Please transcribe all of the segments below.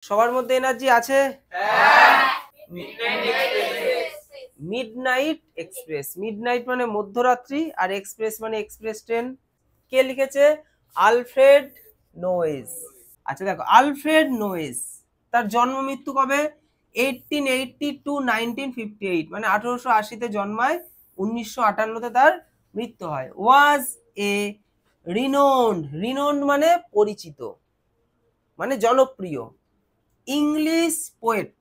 সবার মধ্যে এনার্জি আছে? মিডনাইট এক্সপ্রেস, মিডনাইট মানে মধ্যরাত্রি, আর এক্সপ্রেস মানে এক্সপ্রেস ট্রেন। কে লিখেছে? Alfred noise. আচ্ছা দেখো, আলফ্রেড নোয়েস তার জন্ম মৃত্যু কবে? 1880 টু 1958, মানে 1880-তে জন্মায়, 1958-তে তার মৃত্যু হয়। ওয়াজ এ রিনোন্ড, রিনোন্ড মানে পরিচিত, মানে জনপ্রিয়, ইংলিশ পোয়েট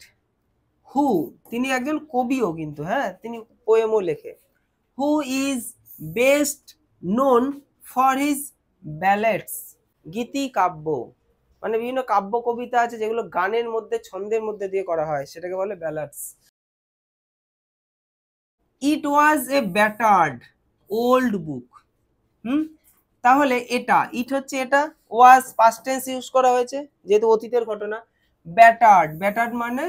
হু, তিনি একজন কবিও কিন্তু, হ্যাঁ তিনি পোয়েমও লেখে। Who is best known for his ballads, গীতি কাব্য, মানে বিভিন্ন কাব্য কবিতা আছে যেগুলো গানের মধ্যে ছন্দের মধ্যে দিয়ে করা হয়, সেটাকে বলে ব্যালাডস। ইট ওয়াজ এ ব্যাটার্ড ওল্ড বুক। তাহলে এটা ইট হচ্ছে এটা, ওয়াজ পাস্ট টেন্স ইউজ করা হয়েছে যেহেতু অতীতের ঘটনা। ব্যাটার্ড, ব্যাটার্ড মানে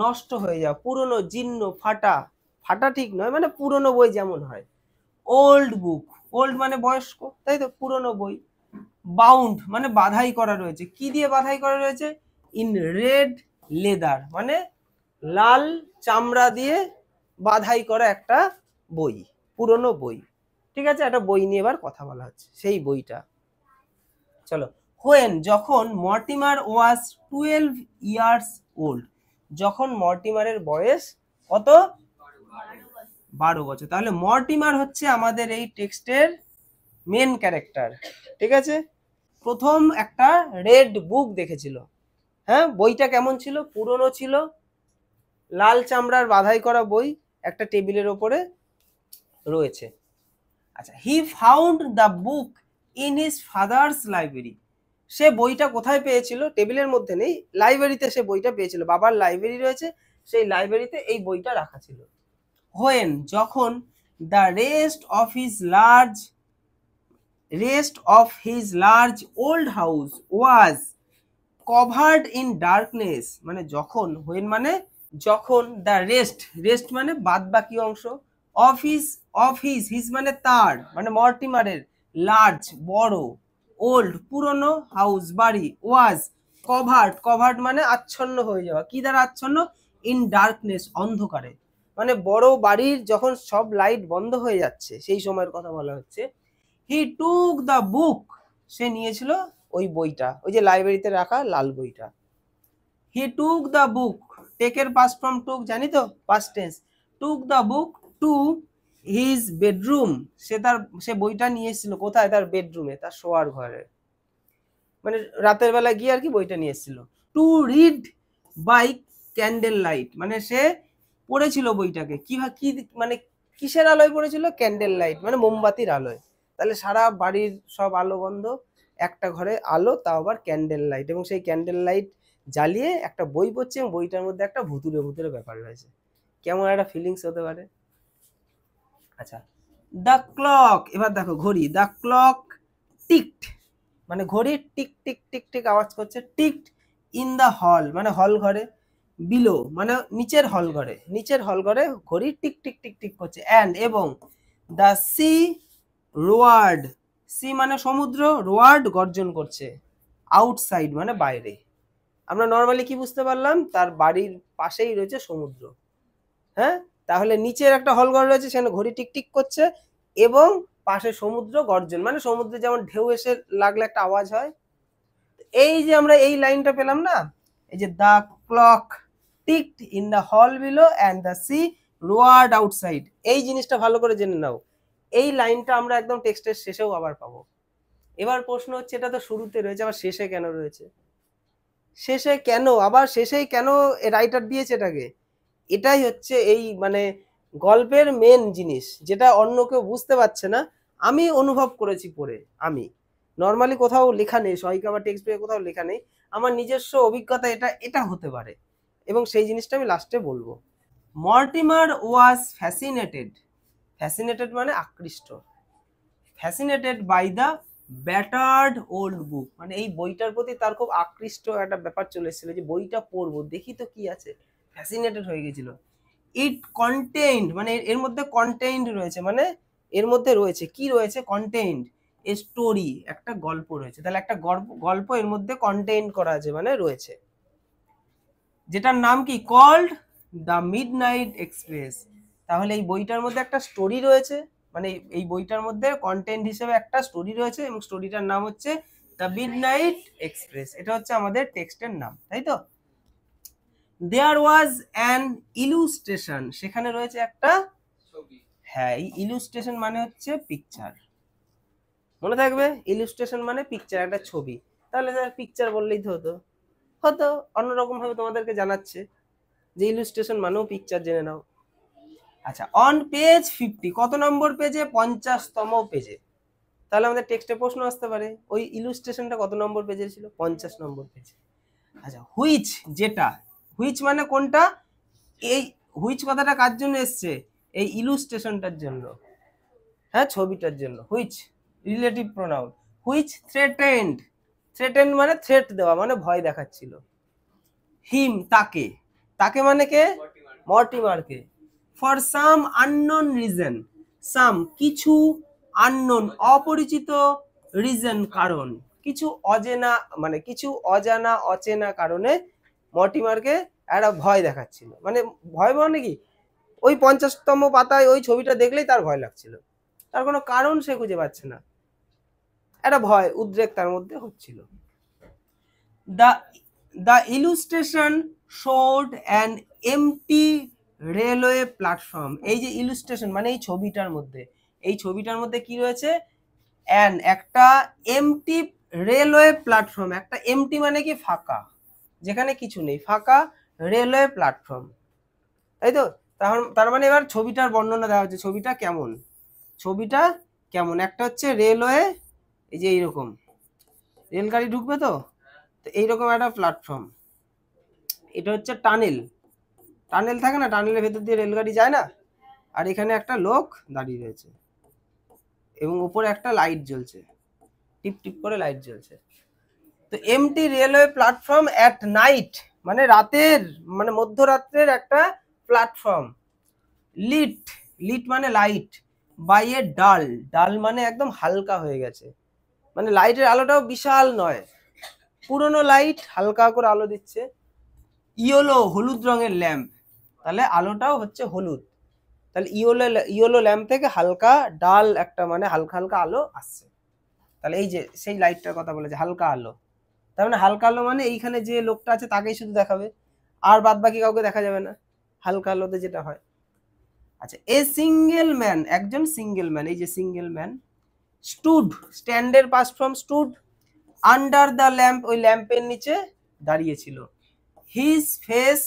নষ্ট হয়ে যাওয়া, পুরনো, জীর্ণ, ফাটা, ফাটা ঠিক নয়, মানে পুরনো বই যেমন হয়। ওল্ড বুক, ওল্ড মানে বয়স্ক, তাই তো, পুরনো বই। বাউন্ড মানে বাধাই করা রয়েছে, কি দিয়ে বাধাই করা রয়েছে? ইন রেড লেদার, মানে লাল চামড়া দিয়ে বাধাই করা একটা বই, পুরনো বই। ঠিক আছে, একটা বই নিয়ে এবার কথা বলা হচ্ছে, সেই বইটা। চলো, হোয়েন, যখন মর্টিমার ওয়াজ 12 ইয়ার্স ওল্ড, যখন মর্টিমারের বয়স কত? 12 বছর। তাহলে মর্টিমার হচ্ছে আমাদের এই টেক্সটের মেন ক্যারেক্টার। ঠিক আছে, প্রথম একটা রেড বুক দেখেছিল। হ্যাঁ, বইটা কেমন ছিল? পুরনো ছিল, লাল চামড়ার বাধাই করা বই, একটা টেবিলের ওপরে রয়েছে। আচ্ছা, he found the book in his father's library, সে বইটা কোথায় পেয়েছিল? টেবিলের মধ্যে নেই, লাইব্রেরিতে সে বইটা পেয়েছিল, বাবার লাইব্রেরি রয়েছে, সেই লাইব্রেরিতে এই বইটা রাখা ছিল। হোয়েন, যখন the rest of his large old house was covered in darkness, মানে যখন, হোয়েন মানে যখন, দ্য রেস্ট মানে বাদ বাকি অংশ, হিজ মানে তার, মানে মর্টিমারের, লার্জ বড়, ওল্ড পুরনো, হাউস বাড়ি, ওয়াজ কভার্ড মানে আচ্ছন্ন হয়ে যাওয়া, কি দ্বারা আচ্ছন্ন? ইন ডার্কনেস অন্ধকারে, মানে বড় বাড়ির যখন সব লাইট বন্ধ হয়ে যাচ্ছে সেই সময়ের কথা বলা হচ্ছে। হি টুক দ্য বুক, সে নিয়েছিল ওই বইটা, ওই যে লাইব্রেরিতে রাখা লাল বইটা। হি টুক দ্য বুক, টেকের পাস্ট ফর্ম টুক, জানি তো, past tense. Took the book to his bedroom, সে বইটা নিয়ে এসেছিল কোথায়? তার বেডরুমে, তার শোয়ার ঘরে, মানে রাতের বেলা গিয়ে আর কি বইটা নিয়ে এসেছিল। To read by candle light, মানে সে পড়েছিল বইটাকে কি মানে কিসের আলোয় পড়েছিল? ক্যান্ডেল লাইট মানে মোমবাতির আলোয়। তাহলে সারা বাড়ির সব আলো বন্ধ, একটা ঘরে আলো, তাও আবার ক্যান্ডেল লাইট, এবং সেই ক্যান্ডেল লাইট জ্বালিয়ে একটা বই পড়ছে, এবং বইটার মধ্যে একটা ভুতুরে ভুতুরে ব্যাপার রয়েছে। কেমন একটা ফিলিংস হতে পারে? আচ্ছা, দ্য ক্লক, এবার দেখো ঘড়ি, দ্য ক্লক টিকড, মানে ঘড়ি টিক টিক টিক টিক আওয়াজ করছে, টিকড ইন দ্য হল মানে হল ঘরে, বিলো মানে নিচের হল ঘরে ঘড়ি টিক টিক টিক টিক করছে, অ্যান্ড এবং, দ্য সি রোয়ার্ড, সি মানে সমুদ্র, রোয়ার্ড গর্জন করছে, আউটসাইড মানে বাইরে। আমরা নর্মালি কি বুঝতে পারলাম? তার বাড়ির পাশেই রয়েছে সমুদ্র। হ্যাঁ, তাহলে নিচের একটা হলঘর রয়েছে, সেখানে ঘড়ি টিকটিক করছে, এবং পাশে সমুদ্র গর্জন, মানে সমুদ্রে যেমন ঢেউ এসে লাগলে একটা আওয়াজ হয়। এই যে আমরা এই লাইনটা পেলাম না, এই যে the clock ticked in the hall below and the sea roared outside, এই জিনিসটা ভালো করে জেনে নাও। এই লাইনটা আমরা একদম টেক্সটের শেষেও আবার পাবো। এবার প্রশ্ন হচ্ছে, এটা তো শুরুতে রয়েছে, আবার শেষে কেন রয়েছে? শেষে কেন, আবার শেষেই কেন রাইটার দিয়েছে এটাকে? এটাই হচ্ছে এই মানে গল্পের মেন জিনিস, যেটা অন্য কেউ বুঝতে পারছে না। আমি অনুভব করেছি পড়ে, আমি নর্মালি কোথাও লেখা নেই, সহায়িকা বা টেক্সট বইয়ে কোথাও লেখা নেই, আমার নিজস্ব অভিজ্ঞতা এটা হতে পারে, এবং সেই জিনিসটা আমি লাস্টে বলবো। মর্টিমার ওয়াজ ফ্যাসিনেটেড মানে আকৃষ্ট, fascinated by the battered old book, মানে এই বইটার প্রতি তার খুব আকৃষ্ট একটা ব্যাপার চলে এসেছিল, যে বইটা পড়বো, দেখি তো কি আছে, ফ্যাসিনেটেড হয়ে গেছিল। ইট কন্টেইনড, মানে এর মধ্যে কন্টেইনড রয়েছে, মানে এর মধ্যে রয়েছে কি রয়েছে? কন্টেইনড এ স্টোরি, একটা গল্প রয়েছে। তাহলে একটা গল্প এর মধ্যে কন্টেইন করা আছে, মানে রয়েছে। যেটার নাম কি কল্ড দ্য মিডনাইট এক্সপ্রেস। তাহলে এই বইটার মধ্যে একটা স্টোরি রয়েছে, মানে এই বইটার মধ্যে কন্টেন্ট হিসেবে একটা স্টোরি রয়েছে এবং স্টোরিটার নাম হচ্ছে দ্য মিডনাইট এক্সপ্রেস। এটা হচ্ছে আমাদের টেক্সটের নাম, তাই তো। দেয়ার ওয়াজ অ্যান ইলুস্ট্রেশন, সেখানে রয়েছে একটা ছবি। হ্যাঁ, এই ইলুস্ট্রেশন মানে হচ্ছে পিকচার, মনে থাকবে ইলুস্ট্রেশন মানে পিকচার, একটা ছবি। তাহলে স্যার পিকচার বললেই তো হতো, হতো অন্যরকম ভাবে তোমাদেরকে জানাচ্ছে যে ইলুস্ট্রেশন মানেও পিকচার, জেনে নাও। আচ্ছা, অন পেজ 50, কত নম্বর পেজে? 50তম পেজে। তাহলে আমাদের টেক্সটে প্রশ্ন আসতে পারে ওই ইলুস্ট্রেশনটা কত নম্বর পেজে ছিল? 50 নম্বর পেজে। আচ্ছা, হুইচ, যেটা, হুইচ মানে কোনটা? এই হুইচ কথাটা কার জন্য এসছে? এই ইলুস্ট্রেশনটার জন্য, হ্যাঁ ছবিটার জন্য। Which relative pronoun. Which threatened, threatened মানে থ্রেট দেওয়া, মানে ভয় দেখাচ্ছিল। হিম, তাকে, তাকে মানে কে? মর্টিমারকে। ফর সাম আননোন রিজন, সাম কিছু, আননোন অপরিচিত, রিজন কারণ, কিছু অজেনা, মানে কিছু অজানা অচেনা কারণে মর্টিমারকে একটা ভয় দেখাচ্ছিল। মানে ভয় মানে কি, ওই 50তম পাতায় ওই ছবিটা দেখলেই তার ভয় লাগছিল, তার কোনো কারণ সে খুঁজে পাচ্ছে না, একটা ভয় উদ্রেক তার মধ্যে হচ্ছিল। The the ইলুস্ট্রেশন showed an empty railway platform. এই যে ইলুস্ট্রেশন মানে এই ছবিটার মধ্যে, এই ছবিটার মধ্যে কি রয়েছে? অ্যান, একটা, এমটি রেলওয়ে প্ল্যাটফর্ম, একটা এমটি মানে কি ফাঁকা, যেখানে কিছু নেই, ফাঁকা রেলওয়ে প্ল্যাটফর্ম, তাই তো। তার মানে এবার ছবিটার বর্ণনা দেওয়া হচ্ছে, ছবিটা কেমন, ছবিটা কেমন। একটা হচ্ছে রেলওয়ে, এই যে এইরকম রেলগাড়ি ঢুকবে তো, তো এইরকম একটা প্ল্যাটফর্ম। এটা হচ্ছে টানেল, টানেল থাকে না, টানেলের ভেতর দিয়ে রেলগাড়ি যায় না, আর এখানে একটা লোক দাঁড়িয়ে রয়েছে এবং উপরে একটা লাইট জ্বলছে, টিপ টিপ করে লাইট জ্বলছে। তো empty railway platform at night, মানে রাতের, মানে মধ্যরাত্রের একটা প্ল্যাটফর্ম। লিট, লিট মানে light, by a dull, dull মানে একদম হালকা হয়ে গেছে, মানে লাইটের আলোটাও বিশাল নয়, পুরনো লাইট হালকা করে আলো দিচ্ছে। ইয়েলো, হলুদ রঙের ল্যাম্প, তাহলে আলোটাও হচ্ছে হলুদ, তাহলে ইয়েলো, ইয়েলো ল্যাম্প থেকে হালকা ডাল একটা, মানে হালকা হালকা আলো আসছে। তাহলে এই যে সেই লাইটটার কথা বলেছে, হালকা আলো, তার মানে হালকা আলো মানে এইখানে যে লোকটা আছে তাকেই শুধু দেখাবে, আর বাদ বাকি কাউকে দেখা যাবে না, হালকা আলোতে যেটা হয়। আচ্ছা, এ সিঙ্গেল ম্যান, একজন সিঙ্গেল ম্যান, এই যে সিঙ্গেল ম্যান, স্টুড, স্ট্যান্ডের past form stood, under the lamp, ওই ল্যাম্পের নিচে দাঁড়িয়েছিল। হিজ ফেস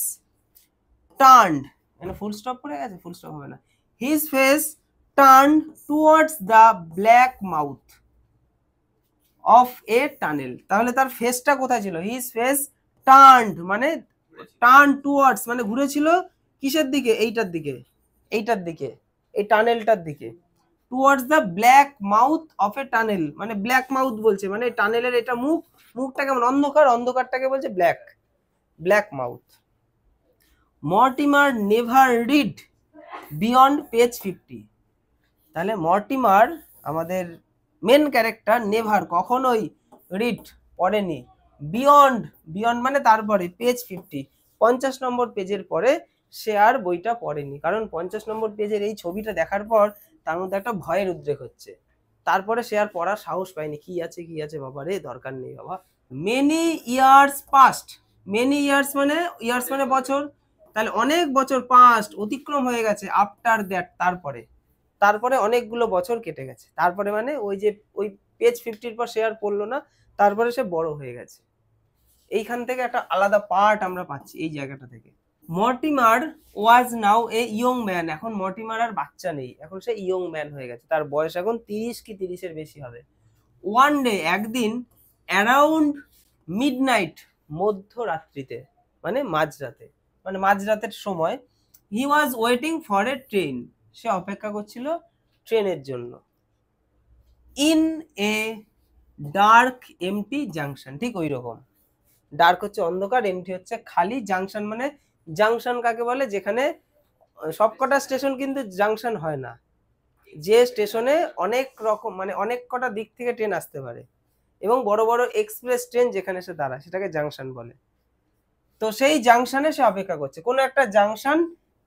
টার্নড, মানে ফুল স্টপ পড়ে গেছে, ফুল স্টপ হবে না, his face turned towards the black mouth of a tunnel. তাহলে তার ফেসটা কোথায় ছিল? হিজ ফেস টার্নড মানে টার্ন টুয়ার্ডস মানে ঘুরেছিল কিসের দিকে? এইটার দিকে, এইটার দিকে, এই টানেলটার দিকে। Towards the black mouth of a tunnel, মানে ব্ল্যাক মাউথ বলছে, মানে টানেলের এটা মুখ, মুখটা কেমন অন্ধকার, অন্ধকারটাকে বলছে black, black mouth. Mortimer never read beyond page 50, তাহলে মর্টিমার আমাদের মেন ক্যারেক্টার নেভার কখনোই রিড পড়েনি, বিয়ন্ড, বিয়ন্ড মানে তারপরে, পেজ 50 50 নম্বর পেজের পরে সে আর বইটা পড়েনি, কারণ 50 নম্বর পেজের এই ছবিটা দেখার পর তার মধ্যে একটা ভয়ের উদ্রেক হচ্ছে, তারপরে সে আর পড়ার সাহস পায়নি, কি আছে বাবা রে, দরকার নেই বাবা। Many years past, many years মানে, ইয়ার্স মানে বছর, তাহলে অনেক বছর পাস্ট অতিক্রম হয়ে গেছে, আফটার দ্যাট তারপরে, তারপরে অনেকগুলো বছর কেটে গেছে, তারপরে মানে ওই যে ওই পেজ 50-র পর সে আর পড়লো না, তারপরে সে বড় হয়ে গেছে। এইখান থেকে একটা আলাদা পার্ট আমরা পাচ্ছি এই জায়গাটা থেকে। Mortimer was now a young man, এখন মর্টিমার আর বাচ্চা নেই, এখন সে ইয়ং ম্যান হয়ে গেছে, তার বয়স এখন 30 কি 30-এর বেশি হবে। ওয়ান ডে, একদিন, অ্যারাউন্ড মিডনাইট, মধ্যরাত্রিতে, মানে মাঝরাতে, মানে মাঝরাতের সময়, he was waiting for a train, সে অপেক্ষা করছিল ট্রেনের জন্য। In a dark empty junction, ঠিক ওই রকম, ডার্ক হচ্ছে অন্ধকার, এমটি হচ্ছে খালি, জাংশন মানে, জাংশন কাকে বলে? যেখানে সবকটা স্টেশন কিন্তু জাংশন হয় না, যে স্টেশনে অনেক রকম, মানে অনেক কটা দিক থেকে ট্রেন আসতে পারে এবং বড় বড় এক্সপ্রেস ট্রেন যেখানে এসে দাঁড়ায় সেটাকে জাংশন বলে। তো সেই জাংশনে সে অপেক্ষা করছে, কোনো একটা জাংশন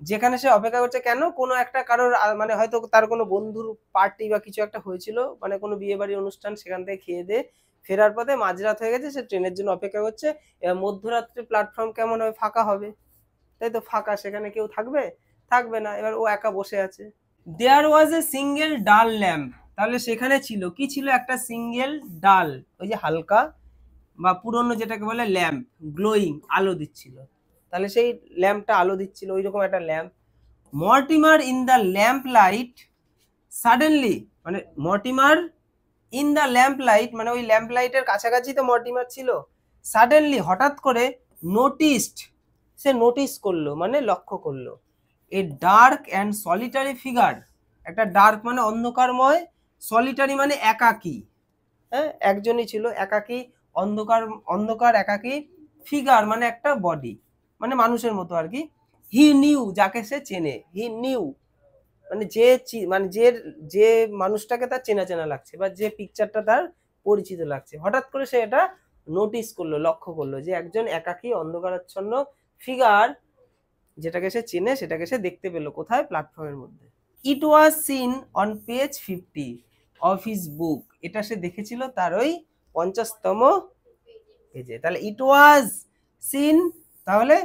যেখানে সে অপেক্ষা করছে। কেন? কোনো একটা কারোর মানে হয়তো তার কোনো বন্ধুর পার্টি বা কিছু একটা হয়েছিল, মানে কোনো বিয়ে বাড়ির অনুষ্ঠান, সেখান থেকে খেয়ে দিয়ে ফেরার পথে মাঝরাত হয়ে গেছে, সে ট্রেনের জন্য অপেক্ষা করছে। এবার মধ্যরাত্রে প্ল্যাটফর্ম কেমন হবে? ফাঁকা হবে, তাই তো? ফাঁকা, সেখানে কেউ থাকবে? থাকবে না। এবার ও একা বসে আছে। দেয়ার ওয়াজ এ সিঙ্গেল ডাল ল্যাম্প, তাহলে সেখানে ছিল কি? ছিল একটা সিঙ্গেল ডাল, ওই যে হালকা বা পুরনো যেটাকে বলে ল্যাম্প, গ্লোয়িং, আলো দিচ্ছিল। তাহলে সেই ল্যাম্পটা আলো দিচ্ছিল, ওই রকম একটা lamp. Mortimer in the lamp light suddenly, মানে Mortimer in the lamp light মানে ওই ল্যাম্প লাইটের কাছাকাছি তো মর্টিমার ছিল। সাডেনলি, হঠাৎ করে, নোটিসড, সে নোটিস করলো মানে লক্ষ্য করলো, a dark and solitary figure, একটা ডার্ক মানে অন্ধকারময়, সলিটারি মানে একাকী, হ্যাঁ একজনই ছিল, একাকী, অন্ধকার, অন্ধকার একাকী, ফিগার মানে একটা বডি, মানে মানুষের মতো আর কি। হি নিউ, যাকে সে চেনে, হি নিউ মানে যে মানে যে যে মানুষটাকে তার চেনা চেনা লাগছে, বা যে পিকচারটা তার পরিচিত লাগছে। হঠাৎ করে সে এটা নোটিস করলো, লক্ষ্য করলো যে একজন একাকী অন্ধকারাচ্ছন্ন ফিগার, যেটাকে সে চেনে, সেটাকে সে দেখতে পেলো কোথায়? প্ল্যাটফর্মের মধ্যে। It was seen on page 50 of his book, এটা সে দেখেছিল তার ওই 50তম পেজে। তাহলে ইট ওয়াজ সিন, তাহলে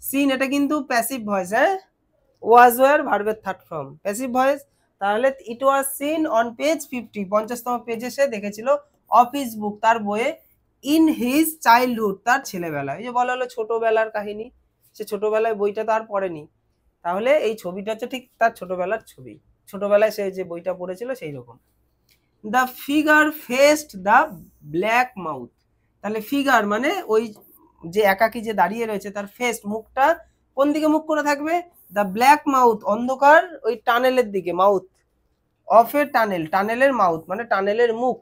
সিন এটা কিন্তু প্যাসিভ ভয়েস, হ্যাঁ, ওয়াজ ওয়ার ভার্বের থার্ড ফর্ম, প্যাসিভ ভয়েস। তাহলে ইট ওয়াজ সিন অন পেজ 50, 50তম পেজে সে দেখেছিল, অফ হিজ বুক, তার বইয়ে, ইন হিজ চাইল্ডহুড, তার ছেলেবেলায়। এই যে বলা হলো ছোটবেলার কাহিনী, সে ছোটবেলায় বইটা তো আর পড়েনি, তাহলে এই ছবিটা হচ্ছে ঠিক তার ছোটবেলার ছবি, ছোটবেলায় সে যে বইটা পড়েছিল সেই রকম। The figure faced the black mouth, তাহলে ফিগার মানে ওই যে একাকী যে দাঁড়িয়ে রয়েছে, তার ফেস, মুখটা কোন দিকে মুখ করে থাকবে? দ্য ব্ল্যাক মাউথ, অন্ধকার ওই টানেলের দিকে, মাউথ অফ এ টানেল, টানেলের মাউথ মানে টানেলের মুখ।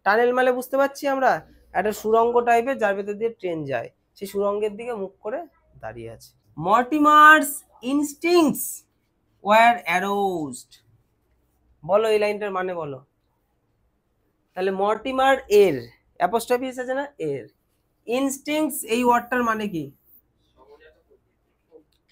টানেল মানে বুঝতে পারছি আমরা, একটা সুড়ঙ্গ টাইপের যার ভেতর দিয়ে ট্রেন যায়, সেই সুড়ঙ্গের দিকে মুখ করে দাঁড়িয়ে আছে। মর্টিমার্স ইনস্টিংস ওয়ার অ্যারোজড, বলো এই লাইনটার মানে বলো। তাহলে মর্টিমার এর, অ্যাপোস্ট্রফি আছে না, এর, ইনস্টিংস এই ওয়ার্ডটার মানে কি?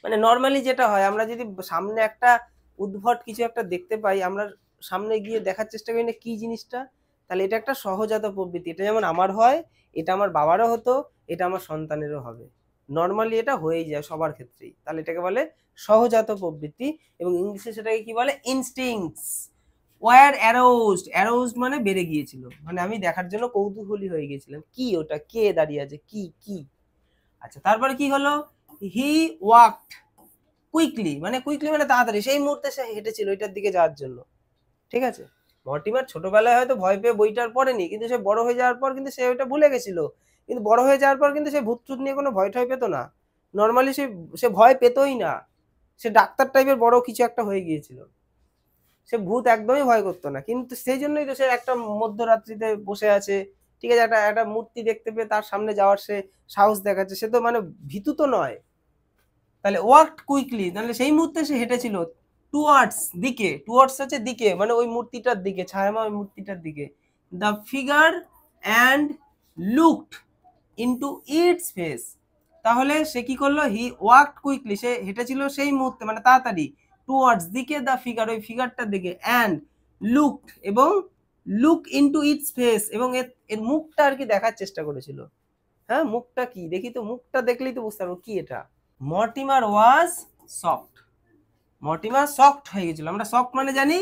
মানে নর্মালি যেটা হয়, আমরা যদি সামনে একটা উদ্ভট কিছু একটা দেখতে পাই, আমরা সামনে গিয়ে দেখার চেষ্টা করি না কি জিনিসটা, তাহলে এটা একটা সহজাত প্রবৃত্তি। এটা যেমন আমার হয়, এটা আমার বাবারও হতো, এটা আমার সন্তানেরও হবে, নর্মালি এটা হয়েই যায় সবার ক্ষেত্রেই। তাহলে এটাকে বলে সহজাত প্রবৃত্তি, এবং ইংলিশে সেটাকে কি বলে? ইনস্টিংস। ওয়ার অ্যারোজড, অ্যারোজড মানে বেড়ে গিয়েছিল, মানে আমি দেখার জন্য কৌতূহলী হয়ে গিয়েছিলাম, কি ওটা, কে দাঁড়িয়ে আছে, কি কি। আচ্ছা, তারপরে কি হলো? হি ওয়াকড কুইকলি, মানে কুইকলি মানে তাড়াতাড়ি, সেই মুহূর্তে সে হেঁটেছিল ওইটার দিকে যাওয়ার জন্য। ঠিক আছে, মর্টিমার ছোটবেলায় হয়তো ভয় পেয়ে বইটার পড়েনি, কিন্তু সে বড় হয়ে যাওয়ার পর কিন্তু সে ওইটা ভুলে গেছিল। কিন্তু বড় হয়ে যাওয়ার পর কিন্তু সে ভূত টুত নিয়ে কোনো ভয় ঠয় পেতো না, নর্মালি সে সে ভয় পেতোই না। সে ডাক্তার টাইপের বড় কিছু একটা হয়ে গিয়েছিল, সে ভূত একদমই ভয় করতো না। কিন্তু সেই জন্যই তো সে একটা মধ্যরাত্রিতে বসে আছে, ঠিক আছে, একটা একটা মূর্তি দেখতে পেয়ে তার সামনে যাওয়ার সে সাহস দেখাচ্ছে, সে তো মানে ভীতু তো নয়। তাহলে ওয়ার্কড কুইকলি, তাহলে সেই মুহূর্তে সে হেঁটেছিল টুয়ার্ডস, দিকে, টুয়ার্ডস হচ্ছে দিকে, মানে ওই মূর্তিটার দিকে, ছায়াময় মূর্তিটার দিকে। The figure and looked into it's face, তাহলে সে কি করলো? হি ওয়ার্কড কুইকলি, সে হেঁটেছিল সেই মুহূর্তে মানে তাড়াতাড়ি, টুয়ার্ডস দিকে, দ্য ফিগার ওই ফিগারটার দিকে, অ্যান্ড লুকড এবং লুক ইনটু ইটস ফেস, এবং এর মুখটা আর কি দেখার চেষ্টা করেছিল। হ্যাঁ, মুখটা কি দেখি তো, মুখটা দেখলেই তো বুঝতে পারবো কি এটা। Mortimer was shocked, Mortimer shocked হয়ে গেছিল, আমরা শকড মানে জানি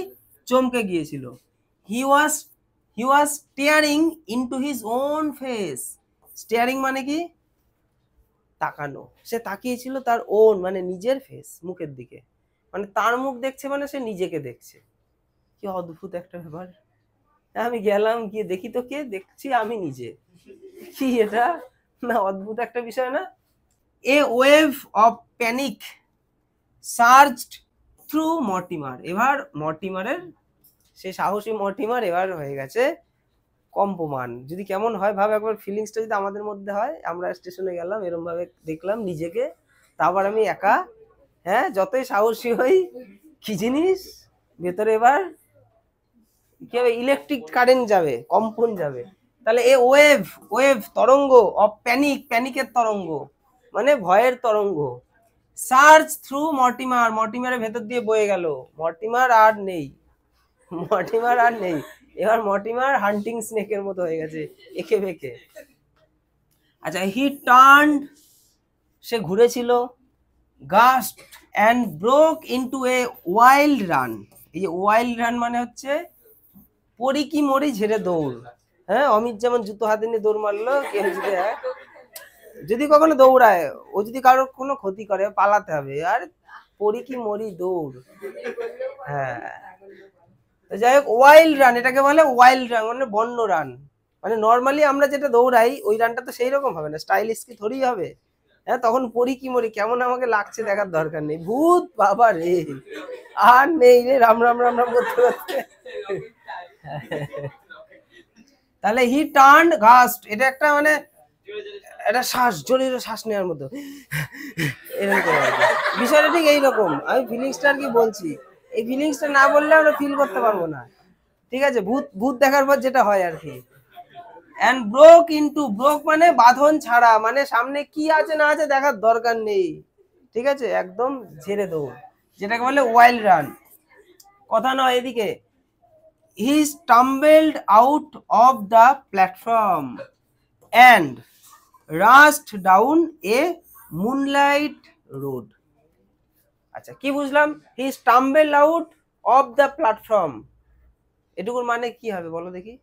চমকে গিয়েছিল। He was he was staring into his own face, staring মানে কি? তাকানো, সে তাকিয়েছিল তার ওন মানে নিজের ফেস, মুখের দিকে, মানে তার মুখ দেখছে মানে সে নিজেকে দেখছে। কি অদ্ভুত একটা ব্যাপার। আমি গেলাম, গিয়ে দেখি তো কে, দেখছি আমি নিজে, কি এটা না অদ্ভুত একটা বিষয় না? A wave of panic surged through Mortimer, এবার মর্টিমারের, সেই সাহসী মর্টিমার এবার হয়ে গেছে কম্পমান। যদি কেমন হয় ভাব একবার, ফিলিংসটা যদি আমাদের মধ্যে হয়, আমরা স্টেশনে গেলাম, এরকম ভাবে দেখলাম নিজেকে, তারপর আমি একা, হ্যাঁ যতই সাহসী হই, কি জিনিস ভেতরে এবার কি হবে? ইলেকট্রিক কারেন্ট যাবে, কম্পন যাবে। তাহলে এ ওয়েভ, ওয়েভ তরঙ্গ, অফ প্যানিক, প্যানিকের তরঙ্গ, মানে ভয়ের তরঙ্গ। সার্চ থ্রু মর্টিমার, মর্টিমারের ভেতর দিয়ে বয়ে গেল। মর্টিমার আর নেই, মর্টিমার আর নেই, এবার মর্টিমার হান্টিং স্নেকের মতো হয়ে গেছে, একে বেঁকে। আচ্ছা, হি টার্ন, সে ঘুরেছিল, gasped and broke into a wild run. এই যে ওয়াইল্ড রান মানে হচ্ছে পড়ি কি মরি ঝেড়ে দৌড়। হ্যাঁ, অমিত যেমন জুতো হাতে নিয়ে দৌড় মারলো, কেউ যদি যদি কখনো দৌড়ায়, ও যদি কারোর কোনো ক্ষতি করে পালাতে হবে, আর পড়ি কি মরি দৌড়। হ্যাঁ, যাই হোক, ওয়াইল্ড রান এটাকে বলে, ওয়াইল্ড রান মানে বন্য রান। মানে নর্মালি আমরা যেটা দৌড়াই ওই রানটা তো সেই রকম হবে না, স্টাইলিশ কি থোড়ি হবে। হ্যাঁ, তখন পড়ি কি মরি কেমন আমাকে লাগছে দেখার দরকার নেই, ভূত বাবা রে, আর নেই রে, রাম রাম রাম রাম করতে করতে। তাহলে হি টার্ন গাস্ট, এটা একটা মানে একটা শ্বাস, জোরে শ্বাস নেওয়ার মতো, এরকম বিষয়টা ঠিক এইরকম। আমি ফিলিংসটা আর কি বলছি, এই ফিলিংসটা না বললে আমরা ফিল করতে পারবো না। ঠিক আছে, ভূত ভূত দেখার পর যেটা হয় আর কি। অ্যান্ড ব্রোক ইনটু, ব্রোক মানে বাঁধন ছাড়া, মানে সামনে কি আছে না আছে দেখার দরকার নেই। ঠিক আছে, একদম ঝেড়ে দৌড়, যেটাকে বলে ওয়াইল্ড রান। কথা নয় এদিকে, he stumbled out of the platform and rushed down a moonlight road. আচ্ছা, কি বুঝলাম? He stumbled out of the platform, এটুকুর মানে কি হবে বলো দেখি?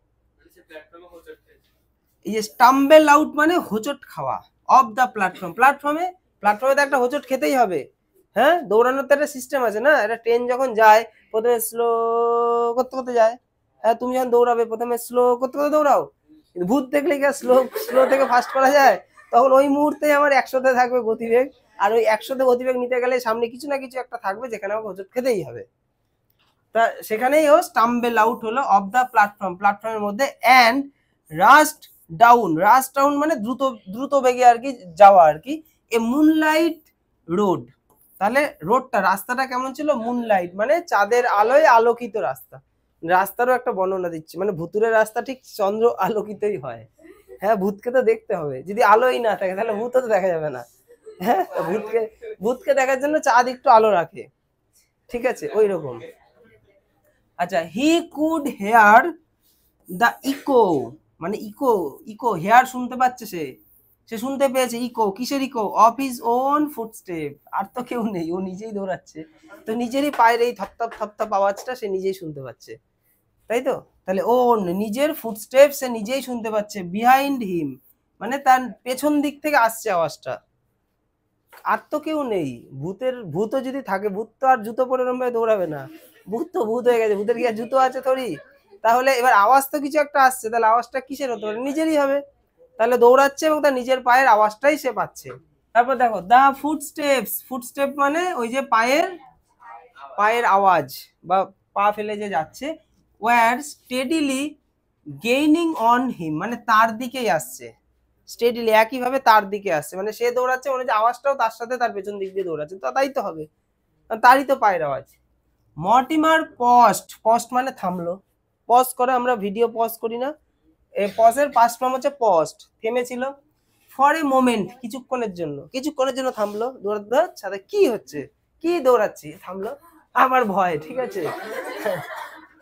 এই যে স্টাম্বল আউট মানে হোঁচট খাওয়া, অফ দ্য প্ল্যাটফর্ম, প্ল্যাটফর্মে, প্ল্যাটফর্মে তো একটা হোঁচট খেতেই হবে। হ্যাঁ, দৌড়ানোর তো একটা সিস্টেম আছে না, একটা ট্রেন যখন যায় প্রথমে স্লো করতে করতে যায়। হ্যাঁ, তুমি যখন দৌড়াবে প্রথমে স্লো করতে করতে দৌড়াও, কিন্তু ভূত দেখলে কি স্লো স্লো থেকে ফাস্ট করা যায়? তখন ওই মুহূর্তে আমার 100-তে থাকবে গতিবেগ, আর ওই 100-তে গতিবেগ নিতে গেলে সামনে কিছু না কিছু একটা থাকবে যেখানে আমাকে হোঁচট খেতেই হবে। তা সেখানেই ও স্টাম্বল আউট হলো অফ দ্য প্ল্যাটফর্ম, প্ল্যাটফর্মের মধ্যে, and rushed down, rushed down মানে দ্রুত দ্রুত বেগে আর কি যাওয়া আর কি, এ মুনলাইট রোড। তাহলে রোডটা, রাস্তাটা কেমন ছিল? মুনলাইট মানে চাঁদের আলোয় আলোকিত রাস্তা। রাস্তারও একটা বর্ণনা দিচ্ছি, মানে ভুতুরের রাস্তা ঠিক চন্দ্র আলোকিতই হয়। হ্যাঁ, ভূতকে তো দেখতে হবে, যদি আলোই না থাকে তাহলে ভূতও তো দেখা যাবে না। হ্যাঁ, ভূতকে ভূতকে দেখার জন্য চাঁদ একটু আলো রাখে। ঠিক আছে, ওই রকম। আচ্ছা, he could hear the echo, মানে ইকো, ইকো হেয়ার শুনতে পাচ্ছে, সে সে শুনতে পেয়েছে ইকো, কিসের echo? Of his own footstep. আর তো কেউ নেই, ও নিজেই দৌড়াচ্ছে, তো নিজেরই পায়ের এই থপথপ থপথপ আওয়াজটা সে নিজেই শুনতে পাচ্ছে, তাই তো? তাহলে ও নিজের ফুটস্টেপ সে নিজেই শুনতে পাচ্ছে, বিহাইন্ড হিম মানে তার পেছন দিক থেকে আসছে আওয়াজটা। আর তো কেউ নেই, ভূতও যদি থাকে, ভূত তো আর জুতো পরে রকম দৌড়াবে না, ভূত তো ভূত হয়ে গেছে, ভূতের কি আর জুতো আছে থরি? তাহলে এবার আওয়াজ তো কিছু একটা আসছে, তাহলে আওয়াজটা কিসের হতে পারে? নিজেরই হবে। তাহলে দৌড়াচ্ছে এবং তার নিজের পায়ের আওয়াজটাই সে পাচ্ছে। তারপর দেখো, দা ফুটস্টেপস, ফুটস্টেপ মানে ওই যে পায়ের পায়ের আওয়াজ বা পা ফেলে যে যাচ্ছে, were steadily gaining on him মানে তার দিকেই আসছে, স্টেডিলি একইভাবে তার দিকে আসছে, মানে সে দৌড়াচ্ছে মানে যে আওয়াজটাও তার সাথে তার পেছন দিক দিয়ে দৌড়াচ্ছে, তো তাই তো হবে, তারই তো পায়ের আওয়াজ। মর্টিমার পস্ট, পস্ট মানে থামলো, পজ করে, আমরা ভিডিও পজ করি না, এই পজের পাস্ট ফর্ম হচ্ছে পস্ট, থেমেছিল। ফর এ মোমেন্ট, কিছুক্ষণের জন্য, কিছুক্ষণের জন্য থামলো, দৌড়াতে সাথে কি হচ্ছে, কি দৌড়াচ্ছি, থামলো, আমার ভয়। ঠিক আছে,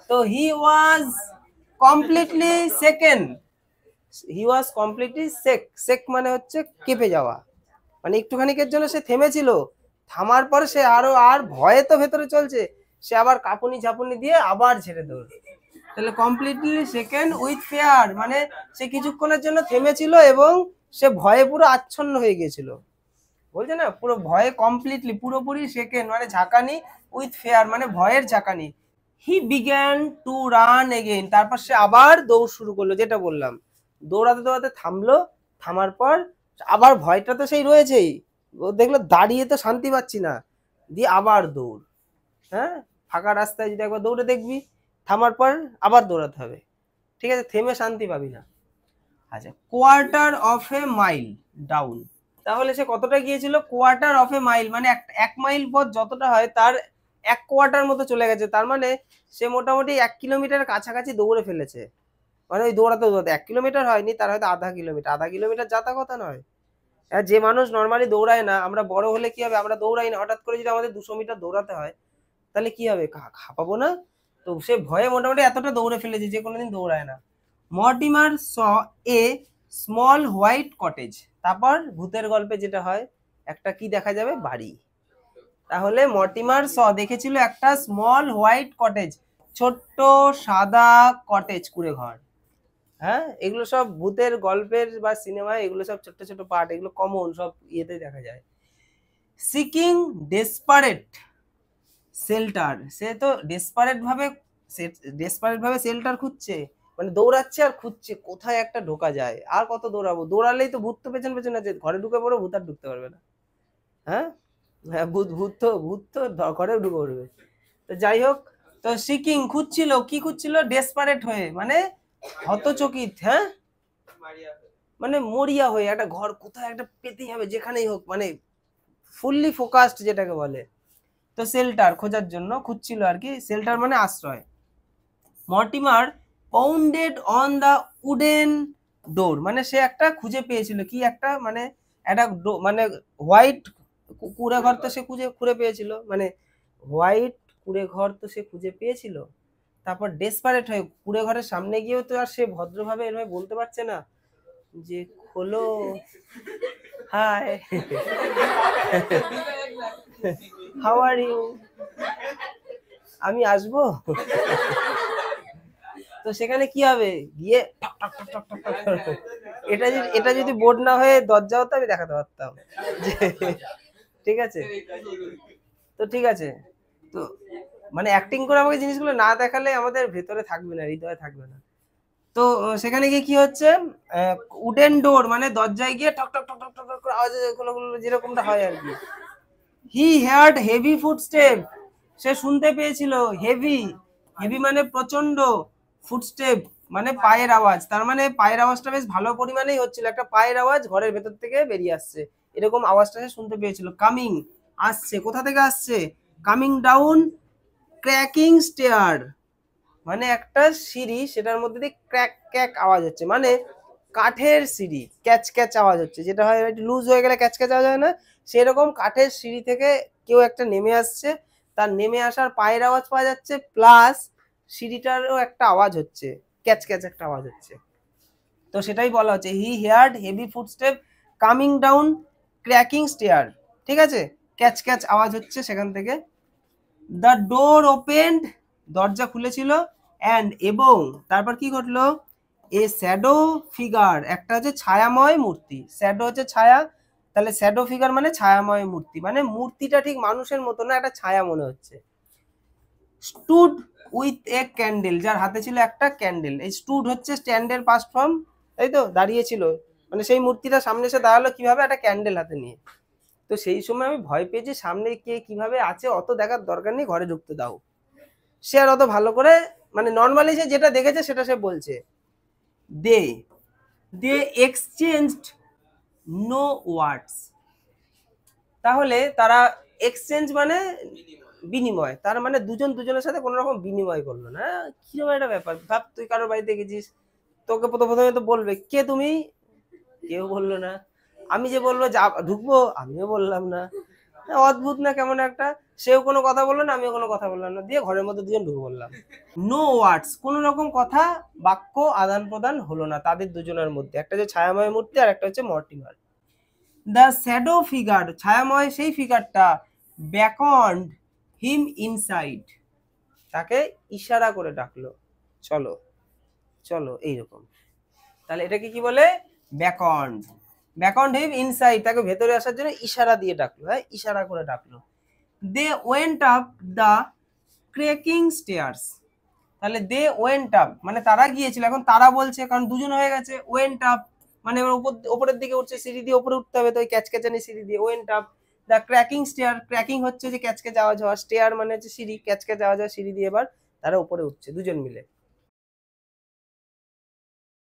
তো he was completely shaken, he was completely shake, shake মানে হচ্ছে কেঁপে যাওয়া, মানে একটুখানিকের জন্য সে থেমেছিল, থামার পর সে আরো আর ভয়ে তো ভেতরে চলছে, সে আবার কাঁপুনি ঝাঁপুনি দিয়ে আবার ছেড়ে দৌড়। তাহলে কমপ্লিটলি সেকেন্ড উইথ ফেয়ার মানে সে কিছুক্ষণের জন্য থেমেছিল এবং সে ভয়ে পুরো আচ্ছন্ন হয়ে গিয়েছিল, বলছে না পুরো ভয়ে, কমপ্লিটলি পুরোপুরি সেকেন্ড মানে ঝাঁকানি, উইথ ফেয়ার মানে ভয়ের ঝাঁকানি। He began to run again, তারপর সে আবার দৌড় শুরু করলো, যেটা বললাম, দৌড়াতে দৌড়াতে থামলো, থামার পর আবার ভয়টা তো সেই রয়েছেই, ও দেখলো দাঁড়িয়ে তো শান্তি পাচ্ছি না, দিয়ে আবার দৌড়। হ্যাঁ, ফাঁকা রাস্তায় যদি একবার দৌড়ে দেখবি, থামার পর আবার দৌড়াতে হবে। ঠিক আছে, থেমে শান্তি পাবি না। আচ্ছা, quarter of A mile down, তাহলে সে কতটা গিয়েছিল? কোয়ার্টার অফ এ মাইল মানে এক মাইল পথ যতটা হয় তার এক কোয়ার্টার মতো চলে গেছে, তার মানে সে মোটামুটি 1 কিলোমিটার কাছাকাছি দৌড়ে ফেলেছে। মানে ওই দৌড়াতে দৌড়াতে 1 কিলোমিটার হয়নি, তার হয়তো আধা কিলোমিটার, আধা কিলোমিটার যাতা কথা নয়, আর যে মানুষ নর্মালি দৌড়ায় না, আমরা বড় হলে কি হবে, আমরা দৌড়াই না, হঠাৎ করে যদি আমাদের 200 মিটার দৌড়াতে হয় তাহলে কি হবে, হাঁপাবো না? তো সে ভয়ে মোটামুটি এতটা দৌড়ে ফেলেছে যে কোনোদিন দৌড়ায় না। Mortimer saw a small white cottage, তারপর ভূতের গল্পে যেটা হয় একটা কি দেখা যাবে, বাড়ি। তাহলে মর্টিমার দেখেছিল একটা স্মল হোয়াইট কটেজ, ছোট্ট সাদা কটেজ, কুড়ে ঘর। হ্যাঁ, এগুলো সব ভূতের গল্পের বা সিনেমায় এগুলো সব ছোট্ট ছোট পার্ট, এগুলো কমন সব ইয়েতে দেখা যায়। সিকিং ডেসপারেট শেল্টার, সে তো ডেসপারেট ভাবে শেল্টার খুঁজছে, মানে দৌড়াচ্ছে আর খুঁজছে কোথায় একটা ঢোকা যায়। আর কত দৌড়াবো, দৌড়ালেই তো ভূত তো পেছন পেছন আছে, ঘরে ঢুকে পড়ো, ভূত আর ঢুকতে পারবে না। হ্যাঁ, হ্যাঁ, ভূত তো ঘরেও ঢুকে পড়বে। তো যাই হোক, তো সিকিং খুঁজছিল, কি খুঁজছিল, ডেসপারেট হয়ে মানে হতচকিত, হ্যাঁ, মানে মরিয়া হয়ে একটা ঘর কোথায় একটা পেতেই হবে, যেখানেই হোক, মানে ফুললি ফোকাসড যেটাকে বলে। তো শেল্টার খোঁজার জন্য খুঁজছিল আর কি, শেল্টার মানে আশ্রয়। Mortimer pounded on the wooden door, মানে সে একটা খুঁজে পেয়েছিল, কি একটা, মানে একটা মানে হোয়াইট কুড়ে ঘর তো সে খুঁড়ে পেয়েছিল, মানে হোয়াইট কুড়ে ঘর তো সে খুঁজে পেয়েছিল। তারপর ডেসপারেট হয়ে কুড়ে ঘরের সামনে গিয়েও তো আর সে ভদ্রভাবে এরভাবে বলতে পারছে না যে খোলো, হাই, হাউ আর ইউ, আমি আসবো। তো সেখানে কি হবে, গিয়ে এটা যদি বোর্ড না হয়ে দরজা হতো আমি দেখাতে পারতাম। ঠিক আছে, তো ঠিক আছে, তো মানে অ্যাক্টিং করে আমাকে জিনিসগুলো না দেখালে আমাদের ভেতরে থাকবে না, হৃদয়ে থাকবে না। তো সেখানে গিয়ে কি হচ্ছে, উডেন ডোর মানে দরজায় গিয়ে ঠক ঠক ঠক ঠক ঠক করে আওয়াজ, যেরকমটা হয় আর কি। হি হার্ড হেভি ফুটস্টেপ, সে শুনতে পেয়েছিল হেভি, হেভি মানে প্রচন্ড, ফুটস্টেপ মানে পায়ের আওয়াজ, তার মানে পায়ের আওয়াজটা বেশ ভালো পরিমাণেই হচ্ছিল, একটা পায়ের আওয়াজ ঘরের ভেতর থেকে বেরিয়ে আসছে, এরকম আওয়াজটা সে শুনতে পেয়েছিল। কামিং আসছে, কোথা থেকে আসছে, কামিং ডাউন ক্র্যাকিং স্টেয়ার, মানে একটা সিঁড়ি, সেটার মধ্যে দিয়ে ক্র্যাক ক্র্যাক আওয়াজ হচ্ছে, মানে কাঠের সিঁড়ি, ক্যাচ ক্যাচ আওয়াজ হচ্ছে, যেটা হয় একটু লুজ হয়ে গেলে ক্যাচ ক্যাচ আওয়াজ হয় না, সেরকম কাঠের সিঁড়ি থেকে কেউ একটা নেমে আসছে, তার নেমে আসার পায়ের আওয়াজ পাওয়া যাচ্ছে, প্লাস সিঁড়িটারও একটা আওয়াজ হচ্ছে, ক্যাচ ক্যাচ একটা আওয়াজ হচ্ছে। তো সেটাই বলা হচ্ছে, he heard heavy footstep coming down creaking stair, ঠিক আছে, ক্যাচ ক্যাচ আওয়াজ হচ্ছে সেখান থেকে। দ্য ডোর ওপেন্ড, দরজা খুলেছিল, অ্যান্ড এবং তারপর কি ঘটলো, এ শ্যাডো ফিগার, একটা হচ্ছে ছায়াময় মূর্তি, শ্যাডো হচ্ছে ছায়া, তাহলে শ্যাডো ফিগার মানে ছায়াময় মূর্তি, মানে মূর্তিটা ঠিক মানুষের মতো না, একটা ছায়া মনে হচ্ছে। স্টুড উইথ এ ক্যান্ডেল, যার হাতে ছিল একটা ক্যান্ডেল, এই স্টুড হচ্ছে স্ট্যান্ডের পাস্ট ফর্ম, তাই তো, দাঁড়িয়েছিল, মানে সেই মূর্তিটা সামনে এসে দাঁড়ালো কিভাবে, একটা ক্যান্ডেল হাতে নিয়ে। তো সেই সময় আমি ভয় পেয়েছি, সামনে কে কিভাবে আছে অত দেখার দরকার নেই, ঘরে ঢুকতে দাও। সে আর অত ভালো করে, মানে নর্মালি সে যেটা দেখেছে সেটা সে বলছে। দে দে এক্সচেঞ্জড নো ওয়ার্ডস, তাহলে তারা এক্সচেঞ্জ মানে বিনিময়, তার মানে দুজন দুজনের সাথে কোনো রকম বিনিময় করলো না। কিরকম একটা ব্যাপার, ভাব তুই কারোর বাড়িতে গেছিস, তোকে প্রথমে তো বলবে কে তুমি, কেউ বললো না, আমি যে বলবো যা ঢুকবো, আমিও বললাম না, অদ্ভুত না কেমন একটা, সেও কোনো কথা বললো না, আমিও কোনো কথা বললাম না, দিয়ে ঘরের মধ্যে দুজন ঢুকে বললাম। নো ওয়ার্ডস, কোনো রকম কথা বাক্য আদান প্রদান হলো না তাদের দুজনের মধ্যে, একটা যে ছায়াময় মূর্তি আর একটা হচ্ছে মর্টিমার। দ্য শ্যাডো ফিগার, ছায়াময় সেই ফিগারটা, ব্যাকন্ড হিম ইনসাইড, তাকে ইশারা করে ডাকলো, চলো চলো, এইরকম। তাহলে এটাকে কি বলে, ব্যাকন্ড, ব্যাকন্ড হিম ইনসাইড, তাকে ভেতরে আসার জন্য ইশারা দিয়ে ডাকলো, হ্যাঁ, ইশারা করে ডাকলো। They went up the cracking stairs, তাহলে দে ওয়েন্ট আপ মানে তারা গিয়েছিল, এখন তারা বলছে কারণ দুজন হয়ে গেছে, ওয়েন্ট আপ মানে উপরের দিকে উঠছে, সিঁড়ি দিয়ে উপরে উঠতে হবে, তো ওই ক্যাচক্যাচানি সিঁড়ি দিয়ে, went up the cracking stair, cracking হচ্ছে যে ক্যাচক্যাচ আওয়াজ হওয়া, স্টেয়ার মানে হচ্ছে সিঁড়ি, ক্যাচক্যাচ আওয়াজ হওয়া সিঁড়ি দিয়ে এবার তারা উপরে উঠছে দুজন মিলে।